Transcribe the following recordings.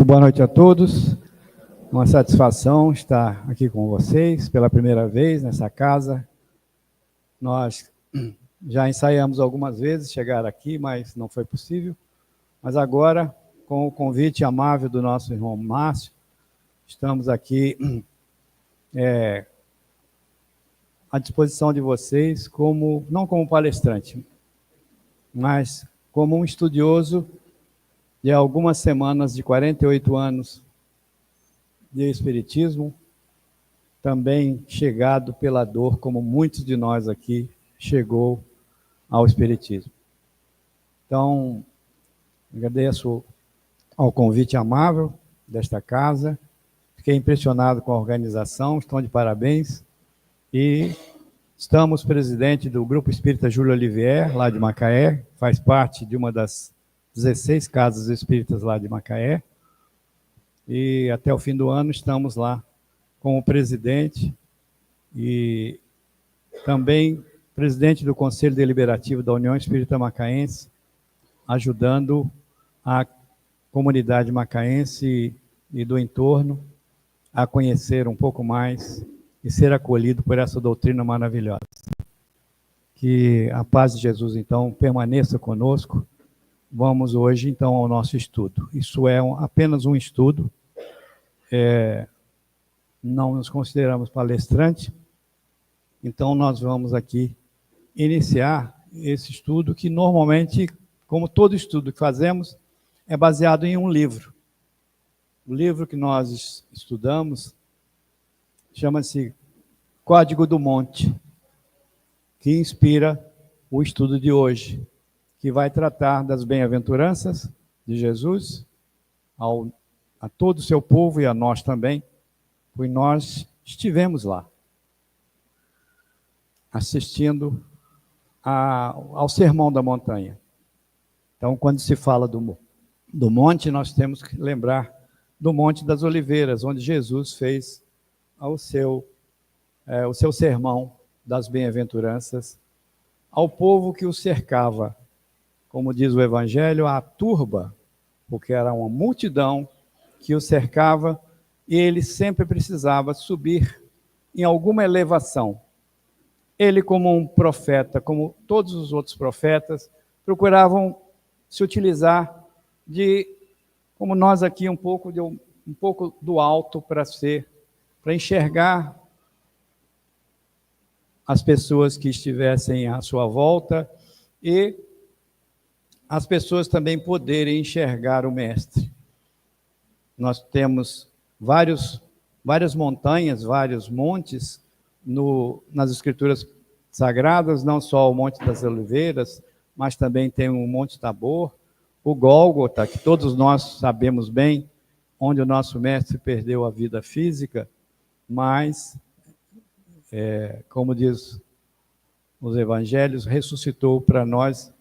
boa noite a todos. Uma satisfação estar aqui com vocês pela primeira vez nessa casa. Nós já ensaiamos algumas vezes chegar aqui, mas não foi possível. Mas agora, com o convite amável do nosso irmão Márcio, estamos aqui à disposição de vocês, não como palestrante, mas como um estudioso de algumas semanas de 48 anos de Espiritismo, também chegado pela dor, como muitos de nós aqui chegou ao Espiritismo. Então, agradeço ao convite amável desta casa, fiquei impressionado com a organização, estão de parabéns, e estamos presidente do Grupo Espírita Júlio Olivier, lá de Macaé, faz parte de uma das 16 casas espíritas lá de Macaé, e até o fim do ano estamos lá com o presidente e também presidente do Conselho Deliberativo da União Espírita Macaense, ajudando a comunidade macaense e do entorno a conhecer um pouco mais e ser acolhido por essa doutrina maravilhosa. Que a paz de Jesus, então, permaneça conosco. Vamos hoje, então, ao nosso estudo. Isso é apenas um estudo. Não nos consideramos palestrante, então nós vamos aqui iniciar esse estudo que normalmente, como todo estudo que fazemos, é baseado em um livro. O livro que nós estudamos chama-se Código do Monte, que inspira o estudo de hoje, que vai tratar das bem-aventuranças de Jesus a todo o seu povo e a nós também, pois nós estivemos lá, assistindo ao Sermão da Montanha. Então, quando se fala do monte, nós temos que lembrar do Monte das Oliveiras, onde Jesus fez o seu sermão das bem-aventuranças ao povo que o cercava. Como diz o Evangelho, a turba, porque era uma multidão que o cercava e ele sempre precisava subir em alguma elevação. Ele, como um profeta, como todos os outros profetas, procuravam se utilizar como nós aqui, um pouco do alto para enxergar as pessoas que estivessem à sua volta e as pessoas também poderem enxergar o Mestre. Nós temos várias montanhas, vários montes nas Escrituras Sagradas, não só o Monte das Oliveiras, mas também tem o Monte Tabor, o Gólgota, que todos nós sabemos bem, onde o nosso Mestre perdeu a vida física, mas, como diz os Evangelhos, ressuscitou para nós.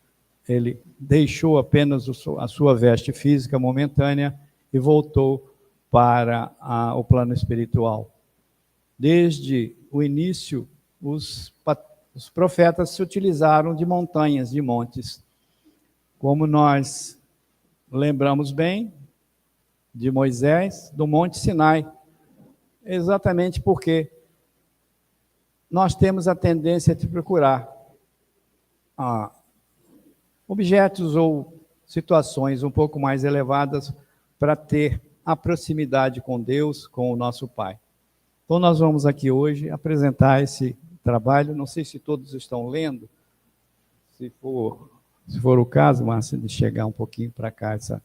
Ele deixou apenas a sua veste física momentânea e voltou para o plano espiritual. Desde o início, os profetas se utilizaram de montanhas, de montes. Como nós lembramos bem de Moisés, do Monte Sinai, exatamente porque nós temos a tendência de procurar objetos ou situações um pouco mais elevadas para ter a proximidade com Deus, com o nosso Pai. Então, nós vamos aqui hoje apresentar esse trabalho. Não sei se todos estão lendo. Se for o caso, Márcia, de chegar um pouquinho para cá, está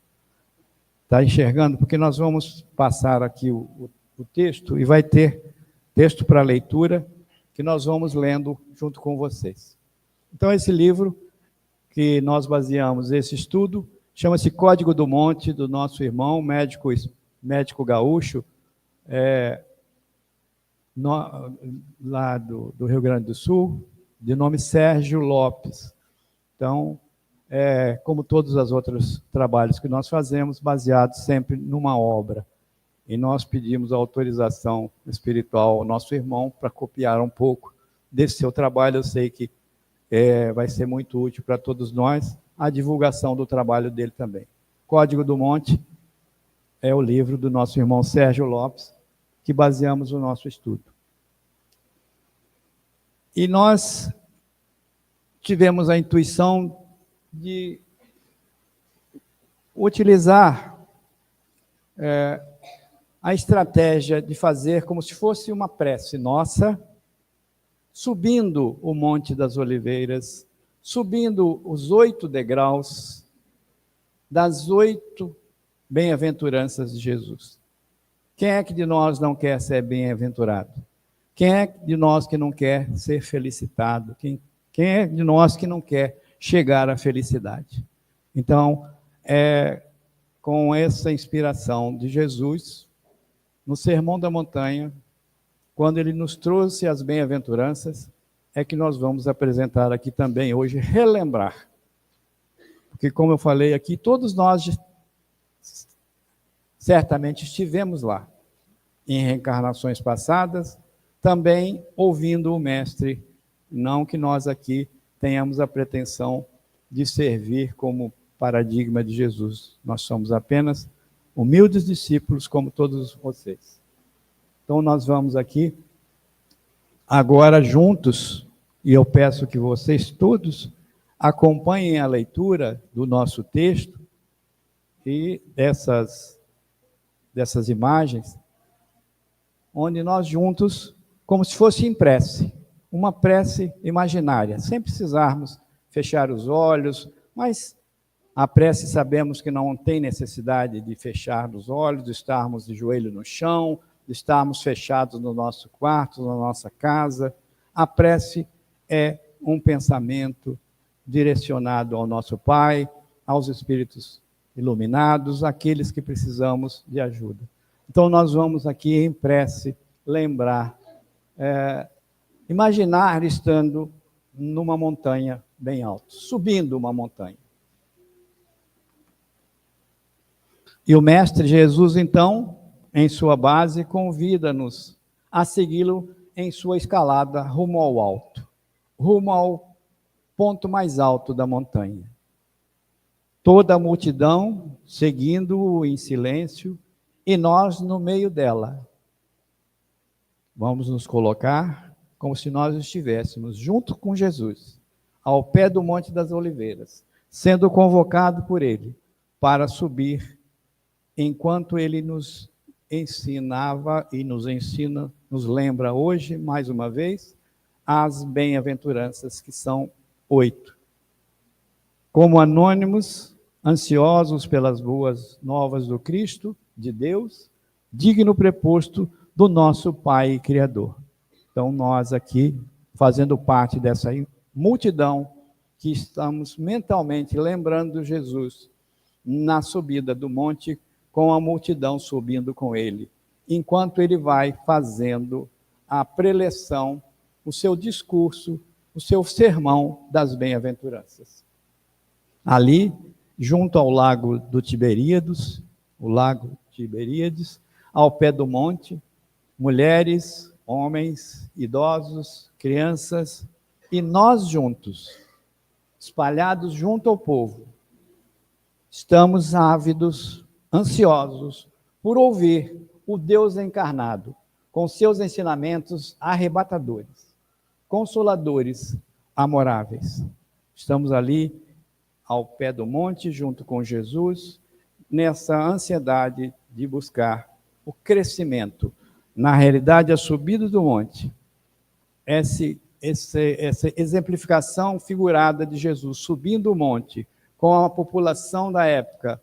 enxergando? Porque nós vamos passar aqui o texto e vai ter texto para leitura que nós vamos lendo junto com vocês. Então, esse livro que nós baseamos esse estudo chama-se Código do Monte, do nosso irmão, médico gaúcho, lá do Rio Grande do Sul, de nome Sérgio Lopes. Então, como todos os outros trabalhos que nós fazemos, baseados sempre numa obra. E nós pedimos a autorização espiritual ao nosso irmão para copiar um pouco desse seu trabalho. Eu sei que vai ser muito útil para todos nós a divulgação do trabalho dele também. Código do Monte é o livro do nosso irmão Sérgio Lopes, que baseamos o nosso estudo. E nós tivemos a intuição de utilizar a estratégia de fazer como se fosse uma prece nossa, subindo o Monte das Oliveiras, subindo os 8 degraus das 8 bem-aventuranças de Jesus. Quem é que de nós não quer ser bem-aventurado? Quem é de nós que não quer ser felicitado? Quem é de nós que não quer chegar à felicidade? Então, com essa inspiração de Jesus, no Sermão da Montanha, quando ele nos trouxe as bem-aventuranças, é que nós vamos apresentar aqui também hoje, relembrar. Porque, como eu falei aqui, todos nós certamente estivemos lá, em reencarnações passadas, também ouvindo o Mestre, não que nós aqui tenhamos a pretensão de servir como paradigma de Jesus. Nós somos apenas humildes discípulos, como todos vocês. Então, nós vamos aqui, agora juntos, e eu peço que vocês todos acompanhem a leitura do nosso texto e dessas imagens, onde nós juntos, como se fosse em prece, uma prece imaginária, sem precisarmos fechar os olhos, mas a prece sabemos que não tem necessidade de fechar os olhos, de estarmos de joelho no chão, de estarmos fechados no nosso quarto, na nossa casa. A prece é um pensamento direcionado ao nosso Pai, aos espíritos iluminados, aqueles que precisamos de ajuda. Então, nós vamos aqui em prece lembrar, imaginar estando numa montanha bem alta, subindo uma montanha. E o Mestre Jesus, então, em sua base, convida-nos a segui-lo em sua escalada rumo ao alto, rumo ao ponto mais alto da montanha. Toda a multidão seguindo-o em silêncio e nós no meio dela. Vamos nos colocar como se nós estivéssemos junto com Jesus, ao pé do Monte das Oliveiras, sendo convocado por ele para subir, enquanto ele nos ensinava e nos ensina, nos lembra hoje, mais uma vez, as bem-aventuranças, que são 8. Como anônimos, ansiosos pelas boas novas do Cristo, de Deus, digno preposto do nosso Pai Criador. Então, nós aqui, fazendo parte dessa multidão, que estamos mentalmente lembrando Jesus na subida do monte, com a multidão subindo com ele, enquanto ele vai fazendo a preleção, o seu discurso, o seu sermão das bem-aventuranças. Ali, junto ao lago do Tiberíades, o lago Tiberíades, ao pé do monte, mulheres, homens, idosos, crianças, e nós juntos, espalhados junto ao povo, estamos ávidos, ansiosos por ouvir o Deus encarnado, com seus ensinamentos arrebatadores, consoladores, amoráveis. Estamos ali, ao pé do monte, junto com Jesus, nessa ansiedade de buscar o crescimento. Na realidade, a subida do monte, essa exemplificação figurada de Jesus subindo o monte com a população da época,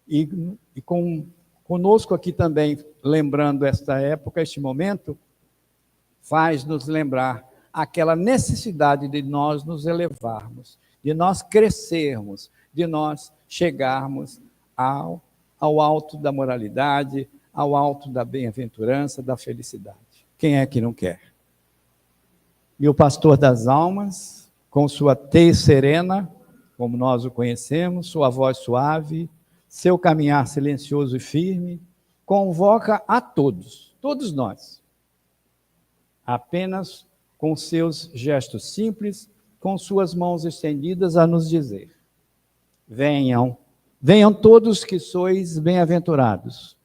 e conosco aqui também, lembrando esta época, este momento, faz nos lembrar aquela necessidade de nós nos elevarmos, de nós crescermos, de nós chegarmos ao alto da moralidade, ao alto da bem-aventurança, da felicidade. Quem é que não quer? E o pastor das almas, com sua tez serena, como nós o conhecemos, sua voz suave, seu caminhar silencioso e firme, convoca a todos, todos nós, apenas com seus gestos simples, com suas mãos estendidas a nos dizer: venham, Venham todos que sois bem-aventurados,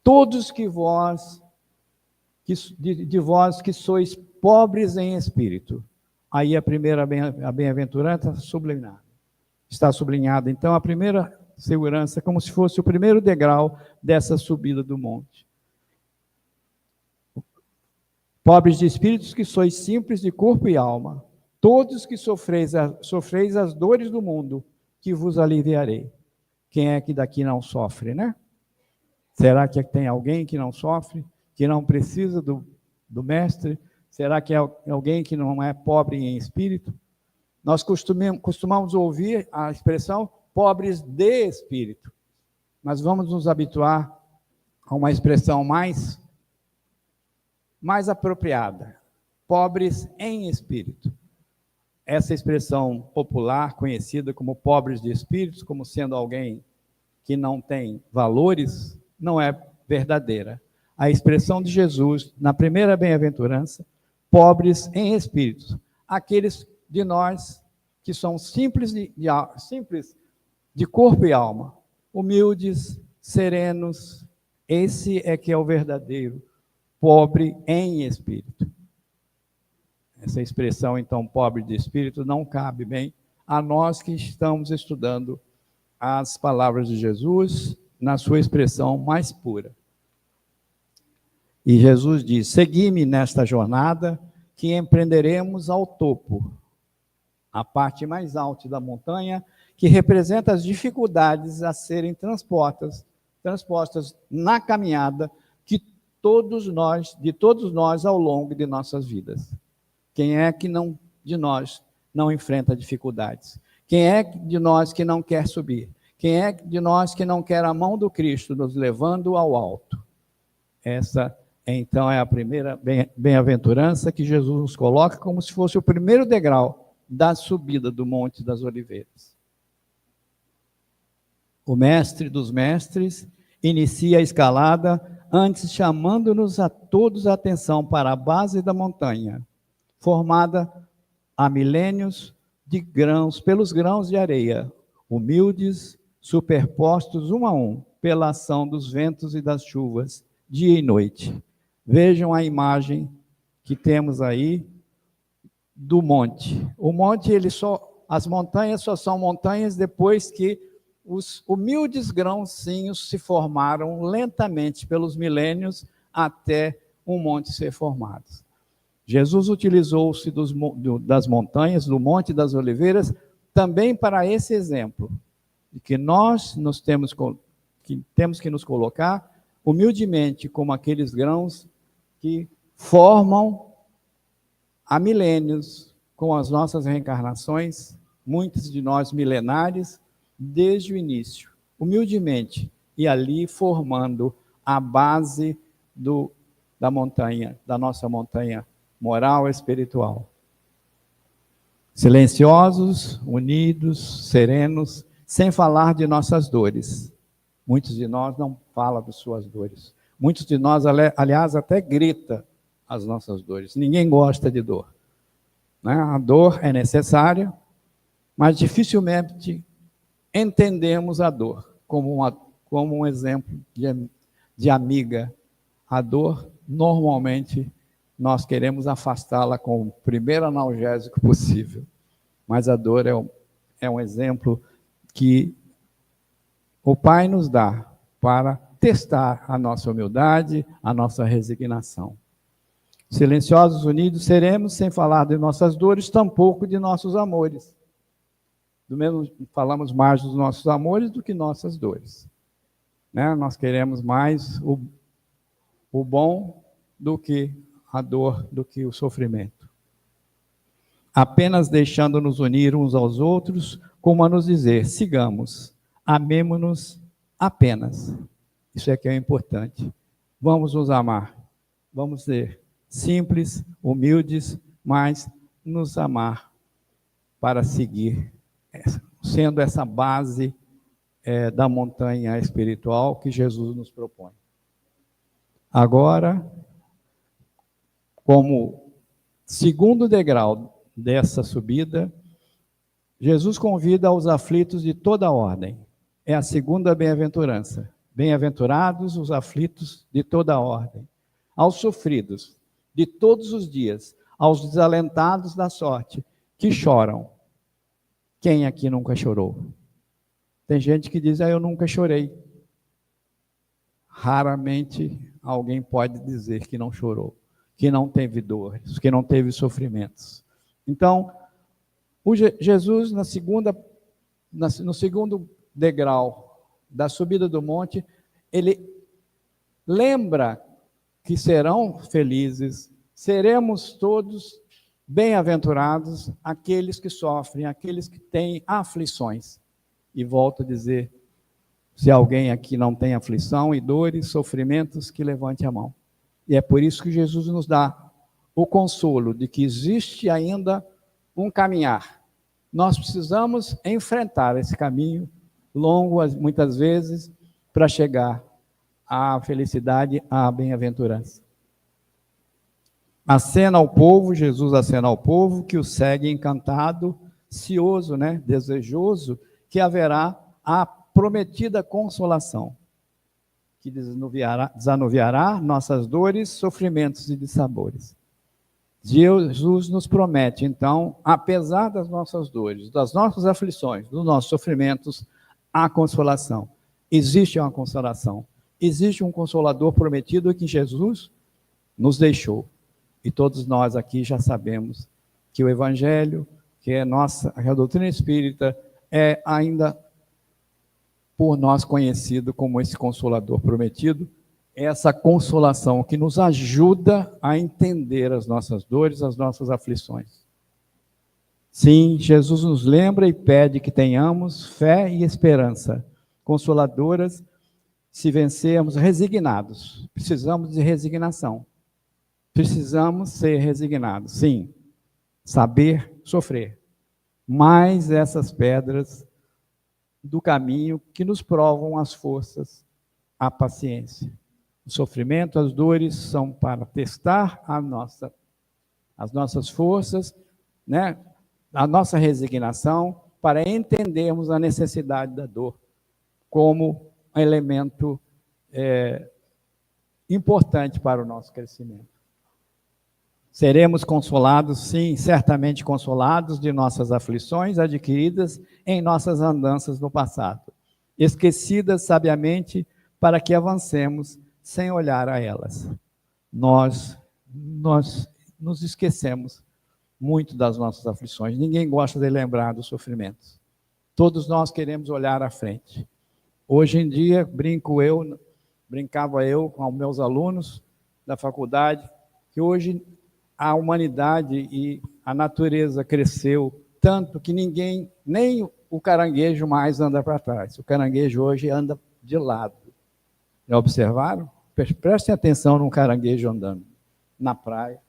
todos que vós, de vós que sois pobres em espírito. Aí a primeira a bem-aventurança está sublinhada. Então, a primeira segurança, como se fosse o primeiro degrau dessa subida do monte. Pobres de espíritos que sois simples de corpo e alma, todos que sofreis as dores do mundo, que vos aliviarei. Quem é que daqui não sofre, né? Será que tem alguém que não sofre, que não precisa do mestre? Será que é alguém que não é pobre em espírito? Nós costumamos ouvir a expressão pobres de espírito, mas vamos nos habituar a uma expressão mais apropriada, pobres em espírito. Essa expressão popular, conhecida como pobres de espíritos, como sendo alguém que não tem valores, não é verdadeira. A expressão de Jesus, na primeira bem-aventurança, pobres em espírito, aqueles de nós que são simples de corpo e alma, humildes, serenos, esse é que é o verdadeiro pobre em espírito. Essa expressão, então, pobre de espírito, não cabe bem a nós que estamos estudando as palavras de Jesus na sua expressão mais pura. E Jesus diz: segui-me nesta jornada que empreenderemos ao topo, a parte mais alta da montanha, que representa as dificuldades a serem transpostas na caminhada de todos nós ao longo de nossas vidas. Quem é que de nós não enfrenta dificuldades? Quem é de nós que não quer subir? Quem é de nós que não quer a mão do Cristo nos levando ao alto? Essa, então, é a primeira bem-aventurança que Jesus nos coloca como se fosse o primeiro degrau da subida do Monte das Oliveiras. O mestre dos mestres inicia a escalada, antes chamando-nos a todos a atenção para a base da montanha, formada há milênios pelos grãos de areia, humildes, superpostos um a um, pela ação dos ventos e das chuvas, dia e noite. Vejam a imagem que temos aí do monte. O monte, as montanhas só são montanhas depois que os humildes grãozinhos se formaram lentamente pelos milênios até um monte ser formado. Jesus utilizou-se das montanhas, do Monte das Oliveiras, também para esse exemplo, de que nós temos que nos colocar humildemente como aqueles grãos que formam há milênios com as nossas reencarnações, muitos de nós milenares, desde o início, humildemente, e ali formando a base da montanha, da nossa montanha moral e espiritual. Silenciosos, unidos, serenos, sem falar de nossas dores. Muitos de nós não falam de suas dores. Muitos de nós, aliás, até grita as nossas dores. Ninguém gosta de dor, né? A dor é necessária, mas dificilmente entendemos a dor como um exemplo de amiga. A dor, normalmente, nós queremos afastá-la com o primeiro analgésico possível. Mas a dor é um exemplo que o Pai nos dá para testar a nossa humildade, a nossa resignação. Silenciosos, unidos, seremos, sem falar de nossas dores, tampouco de nossos amores. Do mesmo, falamos mais dos nossos amores do que nossas dores, né? Nós queremos mais o bom do que a dor, do que o sofrimento. Apenas deixando-nos unir uns aos outros, como a nos dizer: sigamos, amemo-nos apenas. Isso é que é importante. Vamos nos amar, vamos ser simples, humildes, mas nos amar para seguir, sendo essa base da montanha espiritual que Jesus nos propõe. Agora, como segundo degrau dessa subida, Jesus convida aos aflitos de toda ordem, é a segunda bem-aventurança. Bem-aventurados os aflitos de toda a ordem, aos sofridos de todos os dias, aos desalentados da sorte, que choram. Quem aqui nunca chorou? Tem gente que diz, eu nunca chorei. Raramente alguém pode dizer que não chorou, que não teve dores, que não teve sofrimentos. Então, Jesus, no segundo degrau da subida do monte, ele lembra que serão felizes, seremos todos bem-aventurados aqueles que sofrem, aqueles que têm aflições. E volto a dizer, se alguém aqui não tem aflição e dores, sofrimentos, que levante a mão. E é por isso que Jesus nos dá o consolo de que existe ainda um caminhar. Nós precisamos enfrentar esse caminho longo, muitas vezes, para chegar à felicidade, à bem-aventurança. Acena ao povo, Jesus acena ao povo, que o segue encantado, cioso, desejoso, que haverá a prometida consolação, que desanuviará nossas dores, sofrimentos e dissabores. Jesus nos promete, então, apesar das nossas dores, das nossas aflições, dos nossos sofrimentos, a consolação. Existe uma consolação. Existe um consolador prometido que Jesus nos deixou. E todos nós aqui já sabemos que o Evangelho, que é a doutrina espírita, é ainda por nós conhecido como esse consolador prometido, essa consolação que nos ajuda a entender as nossas dores, as nossas aflições. Sim, Jesus nos lembra e pede que tenhamos fé e esperança consoladoras se vencermos resignados. Precisamos de resignação. Precisamos ser resignados, sim. Saber sofrer. Mas essas pedras do caminho que nos provam as forças, a paciência. O sofrimento, as dores são para testar as nossas forças, a nossa resignação, para entendermos a necessidade da dor como um elemento importante para o nosso crescimento. Seremos consolados, sim, certamente consolados de nossas aflições adquiridas em nossas andanças no passado, esquecidas sabiamente para que avancemos sem olhar a elas. Nós nos esquecemos muito das nossas aflições. Ninguém gosta de lembrar dos sofrimentos. Todos nós queremos olhar à frente. Hoje em dia, brincava eu com os meus alunos da faculdade, que hoje a humanidade e a natureza cresceu tanto que ninguém, nem o caranguejo mais anda para trás. O caranguejo hoje anda de lado. Já observaram? Prestem atenção num caranguejo andando na praia.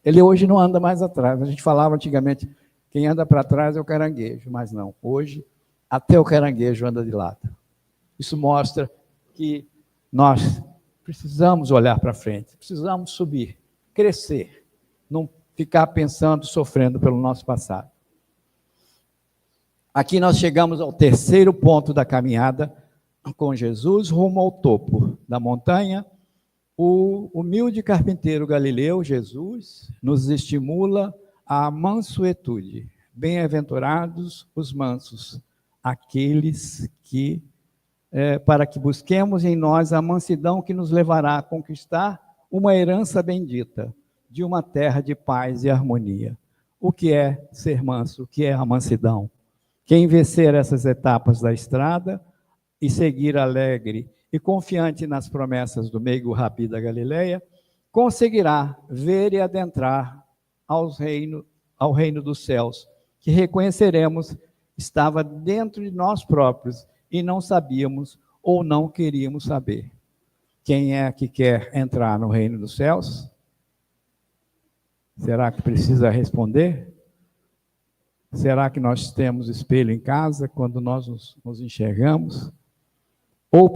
Ele hoje não anda mais atrás. A gente falava antigamente, quem anda para trás é o caranguejo, mas não. Hoje, até o caranguejo anda de lado. Isso mostra que nós precisamos olhar para frente, precisamos subir, crescer, não ficar pensando, sofrendo pelo nosso passado. Aqui nós chegamos ao terceiro ponto da caminhada com Jesus, rumo ao topo da montanha. O humilde carpinteiro galileu, Jesus, nos estimula à mansuetude. Bem-aventurados os mansos, aqueles que, para que busquemos em nós a mansidão que nos levará a conquistar uma herança bendita de uma terra de paz e harmonia. O que é ser manso? O que é a mansidão? Quem vencer essas etapas da estrada e seguir alegre e confiante nas promessas do meigo Rabi da Galileia, conseguirá ver e adentrar ao reino dos céus, que reconheceremos estava dentro de nós próprios e não sabíamos ou não queríamos saber. Quem é que quer entrar no reino dos céus? Será que precisa responder? Será que nós temos espelho em casa quando nós nos enxergamos? Ou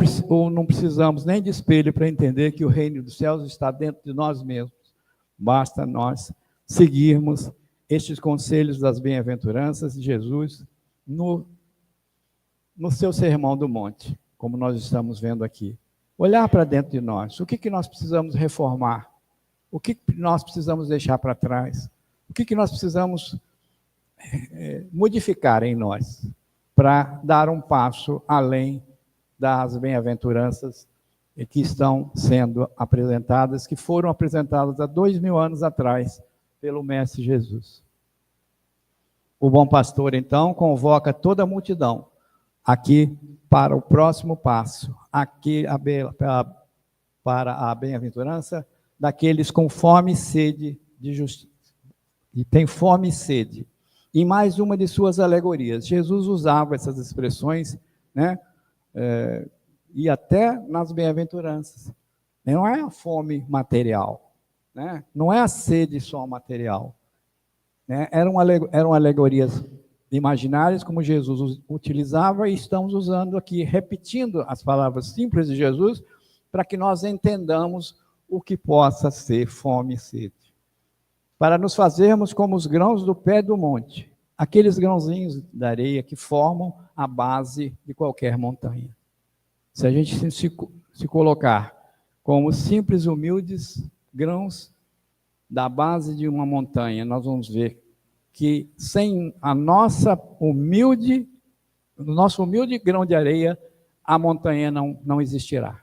não precisamos nem de espelho para entender que o reino dos céus está dentro de nós mesmos. Basta nós seguirmos estes conselhos das bem-aventuranças de Jesus no seu Sermão do Monte, como nós estamos vendo aqui. Olhar para dentro de nós. O que nós precisamos reformar? O que nós precisamos deixar para trás? O que nós precisamos modificar em nós para dar um passo além das bem-aventuranças que estão sendo apresentadas, que foram apresentadas há 2000 anos atrás pelo Mestre Jesus. O bom pastor, então, convoca toda a multidão aqui para o próximo passo, aqui para a bem-aventurança daqueles com fome e sede de justiça. E tem fome e sede. Em mais uma de suas alegorias, Jesus usava essas expressões, né? E até nas bem-aventuranças. Não é a fome material, né? Não é a sede só material. Né? Eram alegorias imaginárias, como Jesus utilizava, e estamos usando aqui, repetindo as palavras simples de Jesus, para que nós entendamos o que possa ser fome e sede. Para nos fazermos como os grãos do pé do monte, aqueles grãozinhos da areia que formam a base de qualquer montanha. Se a gente se colocar como simples, humildes grãos da base de uma montanha, nós vamos ver que sem o nosso humilde grão de areia, a montanha não existirá.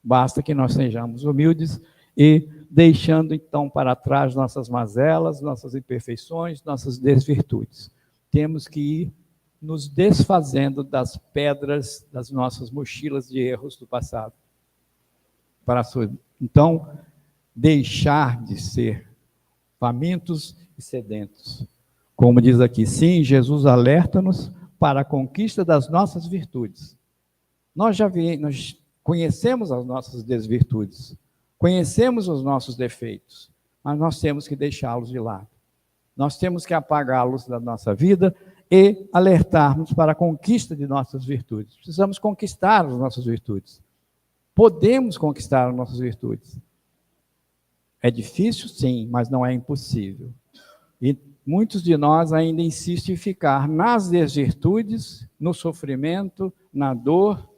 Basta que nós sejamos humildes e deixando então para trás nossas mazelas, nossas imperfeições, nossas desvirtudes. Temos que ir nos desfazendo das pedras das nossas mochilas de erros do passado. Então, deixar de ser famintos e sedentos. Como diz aqui, sim, Jesus alerta-nos para a conquista das nossas virtudes. Nós conhecemos as nossas desvirtudes, conhecemos os nossos defeitos, mas nós temos que deixá-los de lado. Nós temos que apagá-los da nossa vida e alertar-nos para a conquista de nossas virtudes. Precisamos conquistar as nossas virtudes. Podemos conquistar as nossas virtudes. É difícil, sim, mas não é impossível. E muitos de nós ainda insistem em ficar nas desvirtudes, no sofrimento, na dor.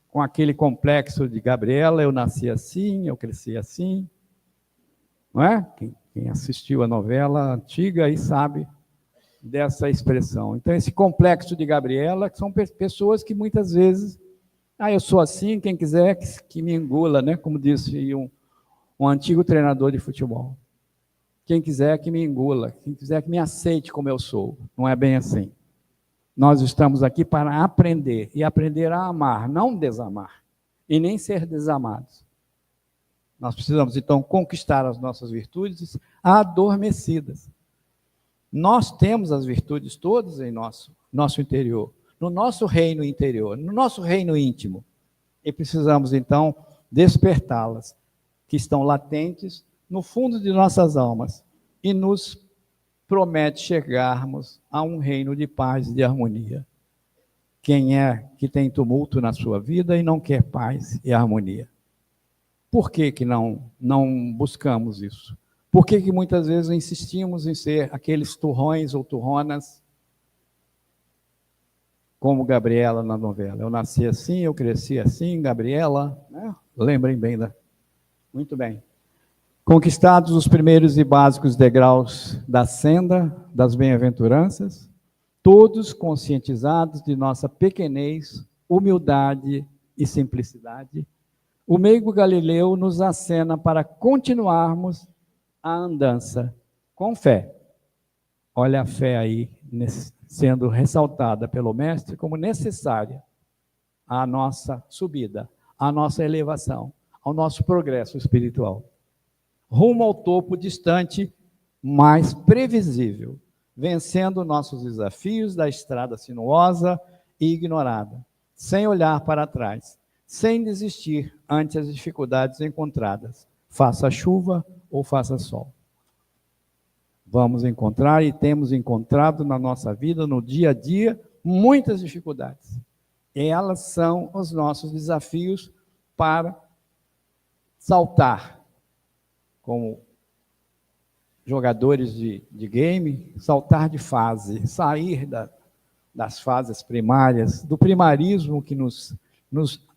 Com aquele complexo de Gabriela, eu nasci assim, eu cresci assim. Não é? Quem assistiu a novela antiga aí sabe dessa expressão. Então, esse complexo de Gabriela, que são pessoas que muitas vezes, eu sou assim, quem quiser que me engula, né? Como disse um antigo treinador de futebol. Quem quiser que me engula, quem quiser que me aceite como eu sou. Não é bem assim. Nós estamos aqui para aprender, e aprender a amar, não desamar, e nem ser desamados. Nós precisamos, então, conquistar as nossas virtudes adormecidas. Nós temos as virtudes todas em nosso interior, no nosso reino interior, no nosso reino íntimo. E precisamos, então, despertá-las, que estão latentes no fundo de nossas almas, e nos promete chegarmos a um reino de paz e de harmonia. Quem é que tem tumulto na sua vida e não quer paz e harmonia? Por que não buscamos isso? Por que muitas vezes insistimos em ser aqueles turrões ou turronas, como Gabriela na novela? Eu nasci assim, eu cresci assim, Gabriela, né? Lembrem bem Muito bem. Conquistados os primeiros e básicos degraus da senda das bem-aventuranças, todos conscientizados de nossa pequenez, humildade e simplicidade, o meigo Galileu nos acena para continuarmos a andança com fé. Olha a fé aí sendo ressaltada pelo Mestre como necessária à nossa subida, à nossa elevação, ao nosso progresso espiritual. Rumo ao topo distante, mas previsível, vencendo nossos desafios da estrada sinuosa e ignorada, sem olhar para trás, sem desistir ante as dificuldades encontradas, faça chuva ou faça sol. Vamos encontrar e temos encontrado na nossa vida, no dia a dia, muitas dificuldades. E elas são os nossos desafios para saltar, como jogadores de game, saltar de fase, sair das fases primárias, do primarismo que nos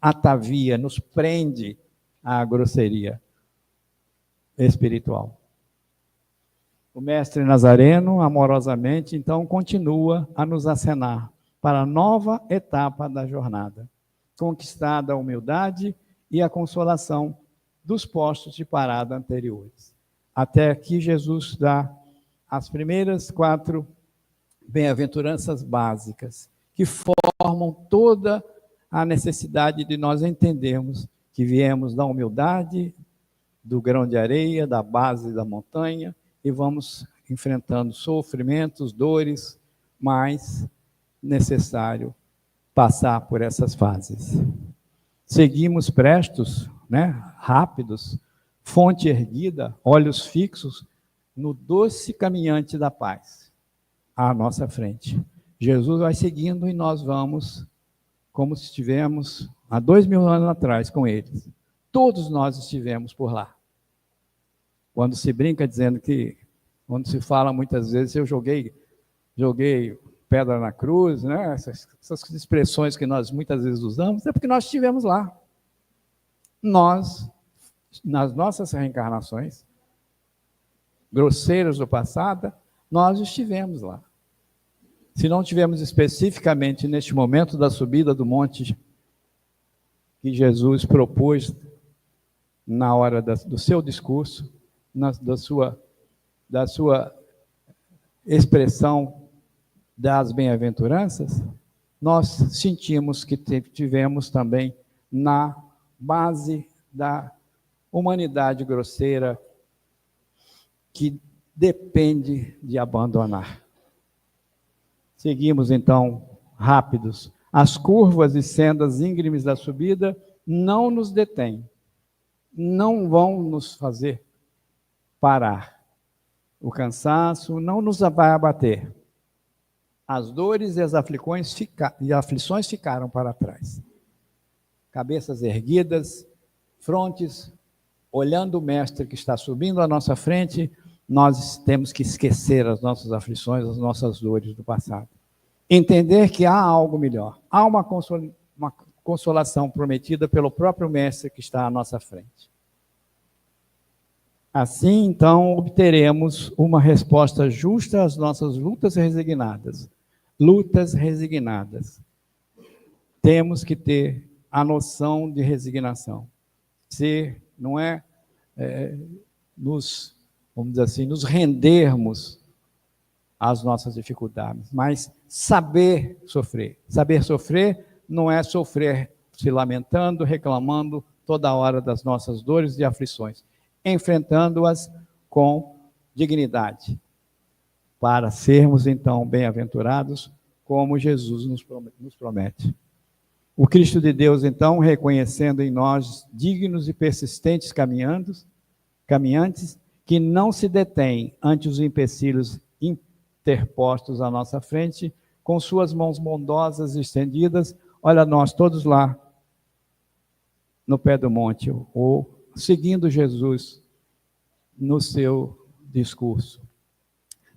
atavia, nos prende à grosseria espiritual. O mestre Nazareno, amorosamente, então, continua a nos acenar para a nova etapa da jornada, conquistada a humildade e a consolação dos postos de parada anteriores. Até aqui Jesus dá as primeiras 4 bem-aventuranças básicas, que formam toda a necessidade de nós entendermos que viemos da humildade, do grão de areia, da base da montanha, e vamos enfrentando sofrimentos, dores, mas necessário passar por essas fases. Seguimos prestos, rápidos, fonte erguida, olhos fixos no doce caminhante da paz à nossa frente. Jesus vai seguindo e nós vamos como se estivemos há 2000 anos atrás com eles. Todos nós estivemos por lá. Quando se brinca dizendo que, quando se fala muitas vezes, eu joguei pedra na cruz, essas expressões que nós muitas vezes usamos, é porque nós estivemos lá. Nós, nas nossas reencarnações grosseiras do passado, nós estivemos lá. Se não tivemos especificamente neste momento da subida do monte que Jesus propôs na hora do seu discurso, da sua expressão das bem-aventuranças, nós sentimos que tivemos também na base da humanidade grosseira que depende de abandonar. Seguimos, então, rápidos. As curvas e sendas íngremes da subida não nos detêm, não vão nos fazer parar. O cansaço não nos vai abater. As dores e as aflições ficaram para trás. Cabeças erguidas, frontes, olhando o mestre que está subindo à nossa frente, nós temos que esquecer as nossas aflições, as nossas dores do passado. Entender que há algo melhor, há uma consolação prometida pelo próprio mestre que está à nossa frente. Assim, então, obteremos uma resposta justa às nossas lutas resignadas. Lutas resignadas. Temos que ter a noção de resignação. Não é, vamos dizer assim, nos rendermos às nossas dificuldades, mas saber sofrer. Saber sofrer não é sofrer se lamentando, reclamando toda hora das nossas dores e aflições, enfrentando-as com dignidade, para sermos, então, bem-aventurados, como Jesus nos promete. O Cristo de Deus, então, reconhecendo em nós dignos e persistentes caminhantes, que não se detêm ante os empecilhos interpostos à nossa frente, com suas mãos bondosas estendidas, olha nós todos lá, no pé do monte, ou seguindo Jesus no seu discurso.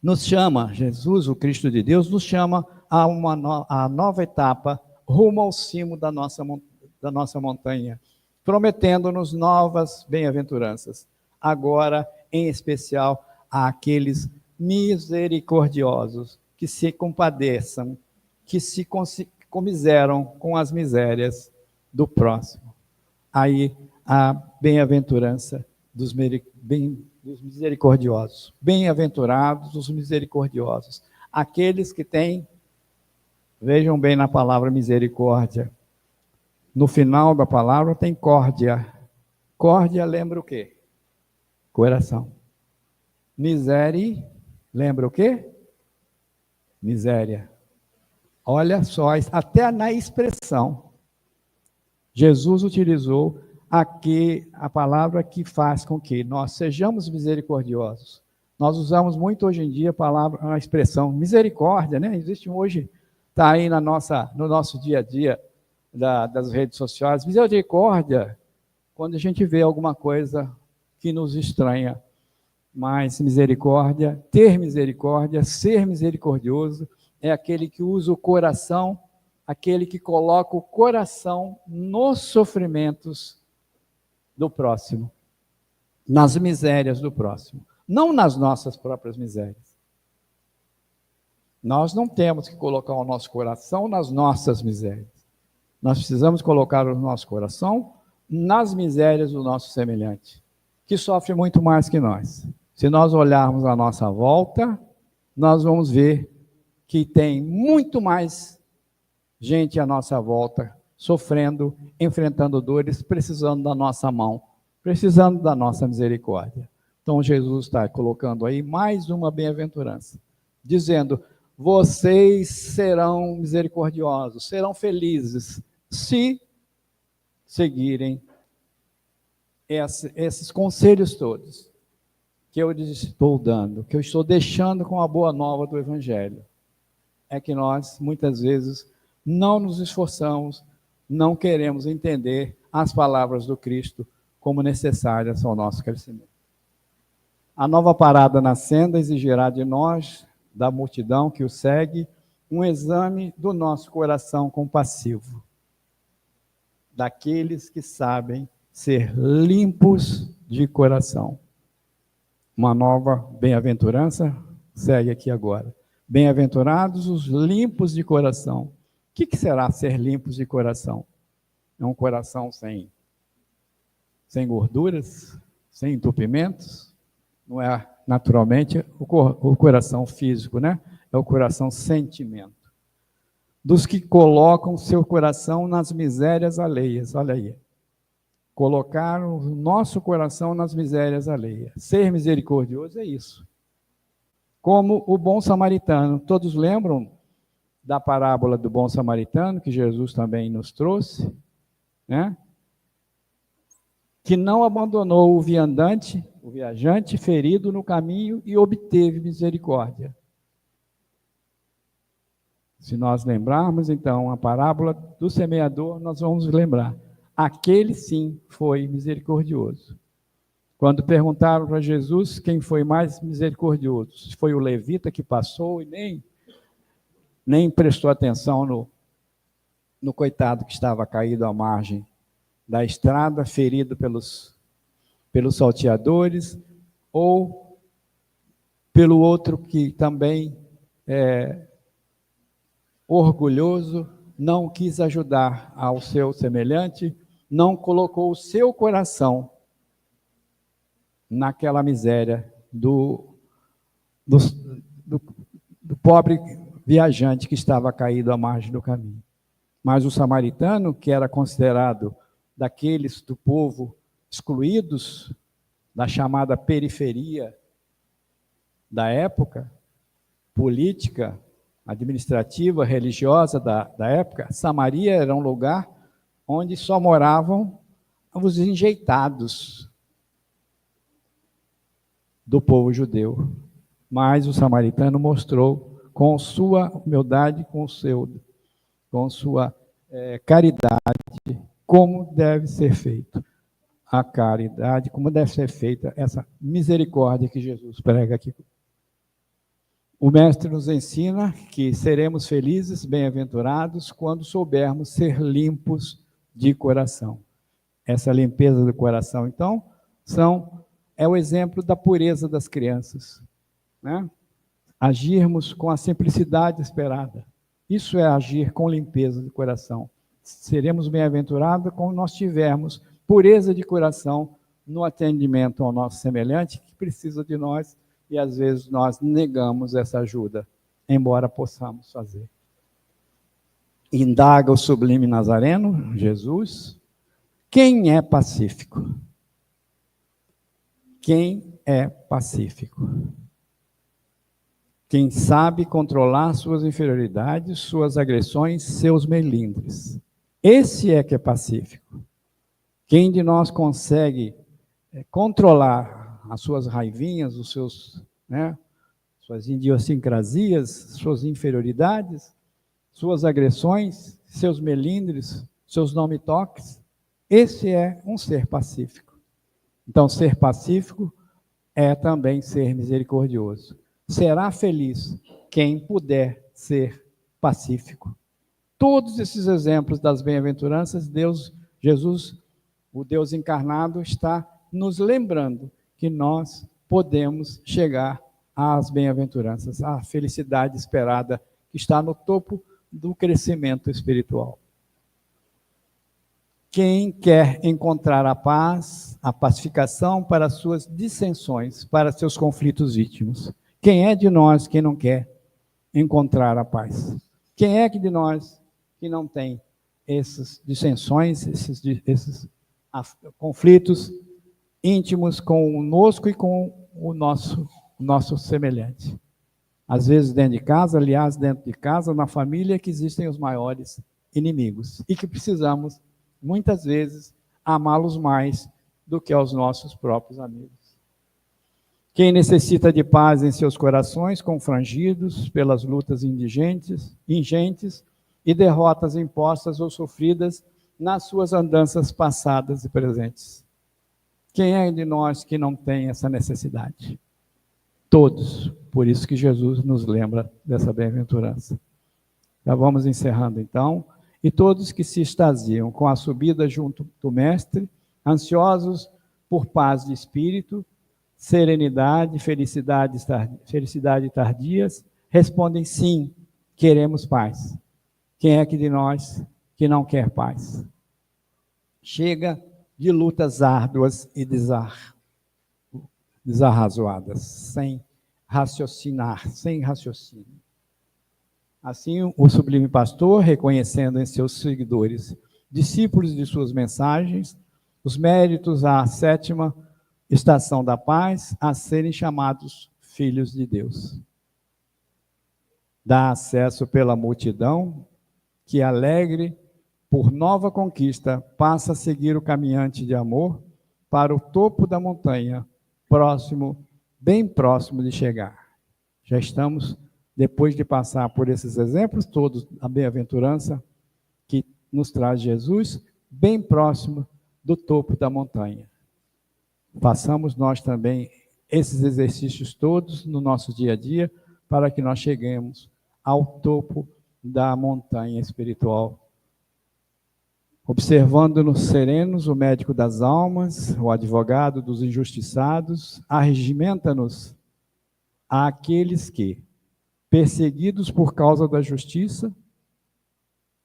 Nos chama, Jesus, o Cristo de Deus, nos chama a nova etapa rumo ao cimo da nossa montanha, prometendo-nos novas bem-aventuranças, agora, em especial, àqueles misericordiosos que se compadeçam, que se comiseram com as misérias do próximo. Aí, a bem-aventurança dos misericordiosos. Bem-aventurados os misericordiosos. Aqueles que têm, vejam bem na palavra misericórdia, no final da palavra tem córdia. Córdia lembra o quê? Coração. Miséria, lembra o quê? Miséria. Olha só, até na expressão, Jesus utilizou aqui a palavra que faz com que nós sejamos misericordiosos. Nós usamos muito hoje em dia a expressão misericórdia, Existe hoje, está aí no nosso dia a dia das redes sociais, misericórdia, quando a gente vê alguma coisa que nos estranha. Mas misericórdia, ter misericórdia, ser misericordioso, é aquele que usa o coração, aquele que coloca o coração nos sofrimentos do próximo, nas misérias do próximo, não nas nossas próprias misérias. Nós não temos que colocar o nosso coração nas nossas misérias. Nós precisamos colocar o nosso coração nas misérias do nosso semelhante, que sofre muito mais que nós. Se nós olharmos à nossa volta, nós vamos ver que tem muito mais gente à nossa volta, sofrendo, enfrentando dores, precisando da nossa mão, precisando da nossa misericórdia. Então, Jesus está colocando aí mais uma bem-aventurança, dizendo: vocês serão misericordiosos, serão felizes, se seguirem esses conselhos todos que eu lhes estou dando, que eu estou deixando com a boa nova do Evangelho. É que nós, muitas vezes, não nos esforçamos, não queremos entender as palavras do Cristo como necessárias ao nosso crescimento. A nova parada na senda exigirá de nós, da multidão que o segue, um exame do nosso coração compassivo, daqueles que sabem ser limpos de coração. Uma nova bem-aventurança segue aqui agora. Bem-aventurados os limpos de coração. O que será ser limpos de coração? É um coração sem gorduras, sem entupimentos? Não é naturalmente o coração físico, né? É o coração sentimento. Dos que colocam seu coração nas misérias alheias. Olha aí. Colocar o nosso coração nas misérias alheias. Ser misericordioso é isso. Como o bom samaritano. Todos lembram da parábola do bom samaritano, que Jesus também nos trouxe, né? Que não abandonou o viandante, o viajante ferido no caminho e obteve misericórdia. Se nós lembrarmos, então, a parábola do semeador, nós vamos lembrar. Aquele sim foi misericordioso. Quando perguntaram para Jesus quem foi mais misericordioso, se foi o levita que passou e nem prestou atenção no coitado que estava caído à margem da estrada, ferido pelos salteadores, ou pelo outro que também orgulhoso, não quis ajudar ao seu semelhante, não colocou o seu coração naquela miséria do pobre viajante que estava caído à margem do caminho. Mas o samaritano, que era considerado daqueles do povo excluídos, da chamada periferia da época, política, administrativa, religiosa da época, Samaria era um lugar onde só moravam os enjeitados do povo judeu. Mas o samaritano mostrou, com sua humildade, com sua caridade, como deve ser feito a caridade, como deve ser feita essa misericórdia que Jesus prega aqui. O Mestre nos ensina que seremos felizes, bem-aventurados, quando soubermos ser limpos de coração. Essa limpeza do coração, então, é o exemplo da pureza das crianças, né? Agirmos com a simplicidade esperada. Isso é agir com limpeza de coração. Seremos bem-aventurados quando nós tivermos pureza de coração no atendimento ao nosso semelhante que precisa de nós e às vezes nós negamos essa ajuda, embora possamos fazer. Indaga o sublime Nazareno, Jesus, quem é pacífico? Quem é pacífico? Quem sabe controlar suas inferioridades, suas agressões, seus melindres. Esse é que é pacífico. Quem de nós consegue controlar as suas raivinhas, os seus, suas idiosincrasias, suas inferioridades, suas agressões, seus melindres, seus nome-toques? Esse é um ser pacífico. Então, ser pacífico é também ser misericordioso. Será feliz quem puder ser pacífico. Todos esses exemplos das bem-aventuranças, Jesus, o Deus encarnado, está nos lembrando que nós podemos chegar às bem-aventuranças, à felicidade esperada, que está no topo do crescimento espiritual. Quem quer encontrar a paz, a pacificação para suas dissensões, para seus conflitos íntimos? Quem é de nós que não quer encontrar a paz? Quem é de nós que não tem essas dissensões, esses conflitos íntimos conosco e com o nosso semelhante? Às vezes dentro de casa, aliás, dentro de casa, na família, que existem os maiores inimigos e que precisamos, muitas vezes, amá-los mais do que aos nossos próprios amigos. Quem necessita de paz em seus corações, confrangidos pelas lutas ingentes e derrotas impostas ou sofridas nas suas andanças passadas e presentes? Quem é de nós que não tem essa necessidade? Todos. Por isso que Jesus nos lembra dessa bem-aventurança. Já vamos encerrando então. E todos que se extasiam com a subida junto do Mestre, ansiosos por paz de espírito, serenidade, felicidade tardias, respondem sim, queremos paz. Quem é que de nós que não quer paz? Chega de lutas árduas e desarrazoadas, sem raciocinar, sem raciocínio. Assim, o Sublime Pastor, reconhecendo em seus seguidores, discípulos de suas mensagens, os méritos à 7ª estação da paz, a serem chamados filhos de Deus. Dá acesso pela multidão, que alegre por nova conquista, passa a seguir o caminhante de amor para o topo da montanha, bem próximo de chegar. Já estamos, depois de passar por esses exemplos todos, a bem-aventurança que nos traz Jesus, bem próximo do topo da montanha. Façamos nós também esses exercícios todos no nosso dia a dia, para que nós cheguemos ao topo da montanha espiritual. Observando-nos serenos, o médico das almas, o advogado dos injustiçados, arregimenta-nos àqueles que, perseguidos por causa da justiça,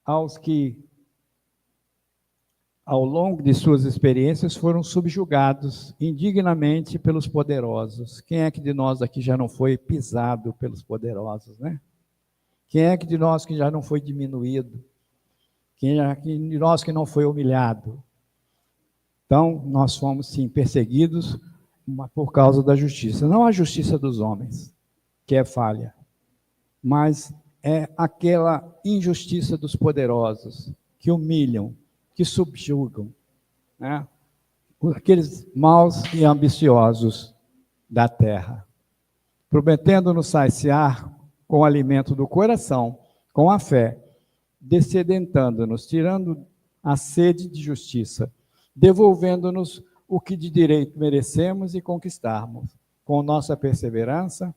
aos que, ao longo de suas experiências, foram subjugados indignamente pelos poderosos. Quem é que de nós aqui já não foi pisado pelos poderosos, né? Quem é que de nós que já não foi diminuído? Quem é que de nós que não foi humilhado? Então, nós fomos, sim, perseguidos por causa da justiça. Não a justiça dos homens, que é falha, mas é aquela injustiça dos poderosos, que humilham, que subjugam, né? Aqueles maus e ambiciosos da terra, prometendo-nos saciar com o alimento do coração, com a fé, descedentando-nos, tirando a sede de justiça, devolvendo-nos o que de direito merecemos e conquistarmos, com nossa perseverança,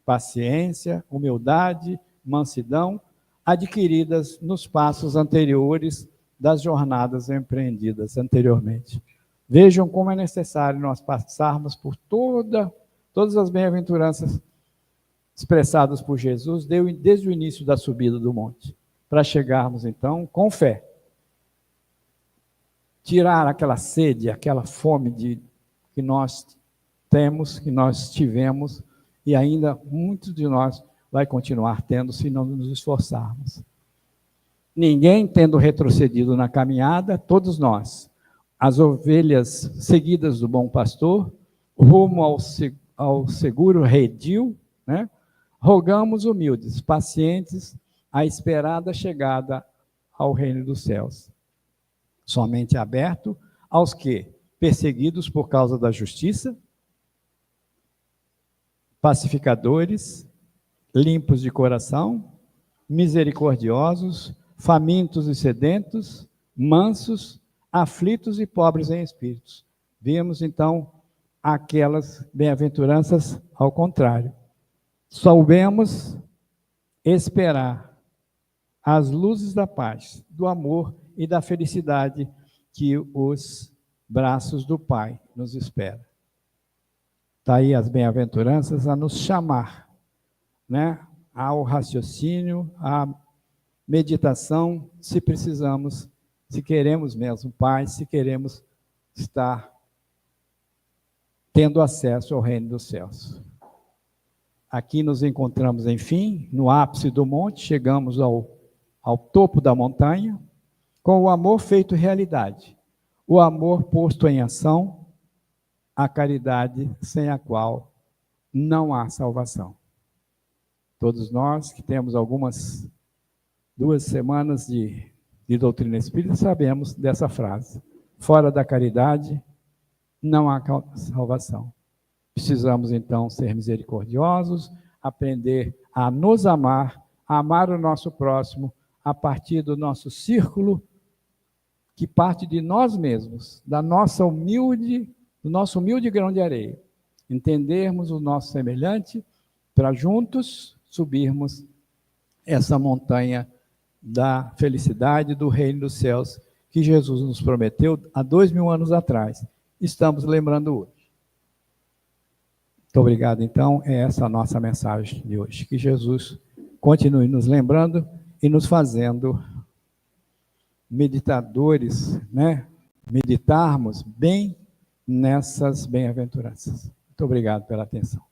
paciência, humildade, mansidão, adquiridas nos passos anteriores das jornadas empreendidas anteriormente. Vejam como é necessário nós passarmos por todas as bem-aventuranças expressadas por Jesus desde o início da subida do monte, para chegarmos, então, com fé. Tirar aquela sede, aquela fome que nós temos, que nós tivemos, e ainda muitos de nós vai continuar tendo se não nos esforçarmos. Ninguém tendo retrocedido na caminhada, todos nós, as ovelhas seguidas do bom pastor, rumo ao seguro redil, né? Rogamos humildes, pacientes, a esperada chegada ao reino dos céus. Somente aberto aos que, perseguidos por causa da justiça, pacificadores, limpos de coração, misericordiosos, famintos e sedentos, mansos, aflitos e pobres em espíritos. Vimos, então, aquelas bem-aventuranças ao contrário. Soubemos esperar as luzes da paz, do amor e da felicidade que os braços do Pai nos esperam. Está aí as bem-aventuranças a nos chamar, né, ao raciocínio, à meditação, se precisamos, se queremos mesmo paz, se queremos estar tendo acesso ao reino dos céus. Aqui nos encontramos, enfim, no ápice do monte, chegamos ao topo da montanha, com o amor feito realidade, o amor posto em ação, a caridade sem a qual não há salvação. Todos nós que temos algumas 2 semanas de doutrina espírita sabemos dessa frase. Fora da caridade não há salvação. Precisamos, então, ser misericordiosos, aprender a nos amar, a amar o nosso próximo, a partir do nosso círculo, que parte de nós mesmos, do nosso humilde grão de areia. Entendermos o nosso semelhante para juntos subirmos essa montanha da felicidade do reino dos céus que Jesus nos prometeu há 2000 anos atrás. Estamos lembrando hoje. Muito obrigado, então. É essa a nossa mensagem de hoje. Que Jesus continue nos lembrando e nos fazendo meditadores, né? Meditarmos bem nessas bem-aventuranças. Muito obrigado pela atenção.